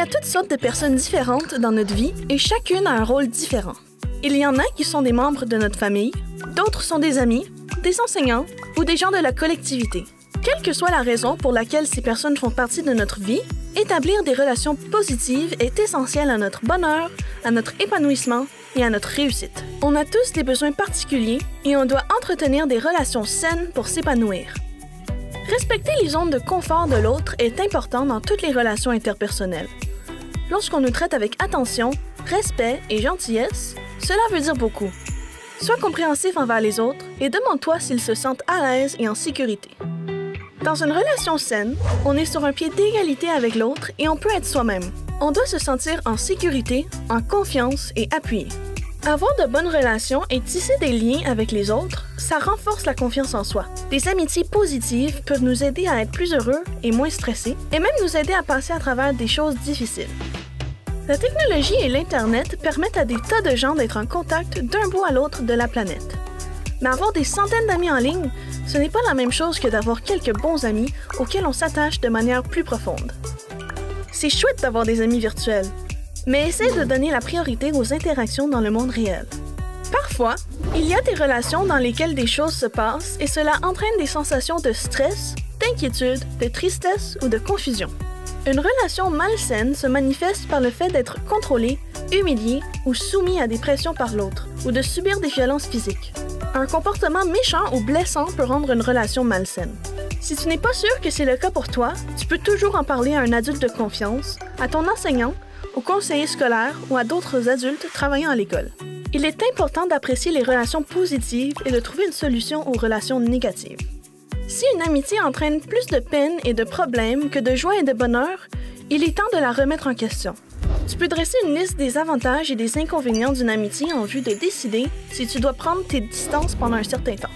y a toutes sortes de personnes différentes dans notre vie et chacune a un rôle différent. Il y en a qui sont des membres de notre famille, d'autres sont des amis, des enseignants ou des gens de la collectivité. Quelle que soit la raison pour laquelle ces personnes font partie de notre vie, établir des relations positives est essentiel à notre bonheur, à notre épanouissement et à notre réussite. On a tous des besoins particuliers et on doit entretenir des relations saines pour s'épanouir. Respecter les zones de confort de l'autre est important dans toutes les relations interpersonnelles. Lorsqu'on nous traite avec attention, respect et gentillesse, cela veut dire beaucoup. Sois compréhensif envers les autres et demande-toi s'ils se sentent à l'aise et en sécurité. Dans une relation saine, on est sur un pied d'égalité avec l'autre et on peut être soi-même. On doit se sentir en sécurité, en confiance et appuyé. Avoir de bonnes relations et tisser des liens avec les autres, ça renforce la confiance en soi. Des amitiés positives peuvent nous aider à être plus heureux et moins stressés, et même nous aider à passer à travers des choses difficiles. La technologie et l'Internet permettent à des tas de gens d'être en contact d'un bout à l'autre de la planète. Mais avoir des centaines d'amis en ligne, ce n'est pas la même chose que d'avoir quelques bons amis auxquels on s'attache de manière plus profonde. C'est chouette d'avoir des amis virtuels, mais essaie de donner la priorité aux interactions dans le monde réel. Parfois, il y a des relations dans lesquelles des choses se passent et cela entraîne des sensations de stress, d'inquiétude, de tristesse ou de confusion. Une relation malsaine se manifeste par le fait d'être contrôlé, humilié ou soumis à des pressions par l'autre, ou de subir des violences physiques. Un comportement méchant ou blessant peut rendre une relation malsaine. Si tu n'es pas sûr que c'est le cas pour toi, tu peux toujours en parler à un adulte de confiance, à ton enseignant, au conseiller scolaire ou à d'autres adultes travaillant à l'école. Il est important d'apprécier les relations positives et de trouver une solution aux relations négatives. Si une amitié entraîne plus de peine et de problèmes que de joie et de bonheur, il est temps de la remettre en question. Tu peux dresser une liste des avantages et des inconvénients d'une amitié en vue de décider si tu dois prendre tes distances pendant un certain temps.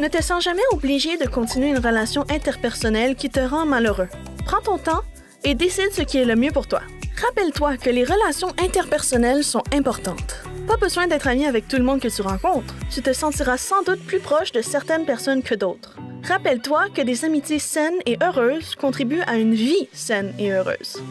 Ne te sens jamais obligé de continuer une relation interpersonnelle qui te rend malheureux. Prends ton temps et décide ce qui est le mieux pour toi. Rappelle-toi que les relations interpersonnelles sont importantes. Pas besoin d'être ami avec tout le monde que tu rencontres. Tu te sentiras sans doute plus proche de certaines personnes que d'autres. Rappelle-toi que des amitiés saines et heureuses contribuent à une vie saine et heureuse.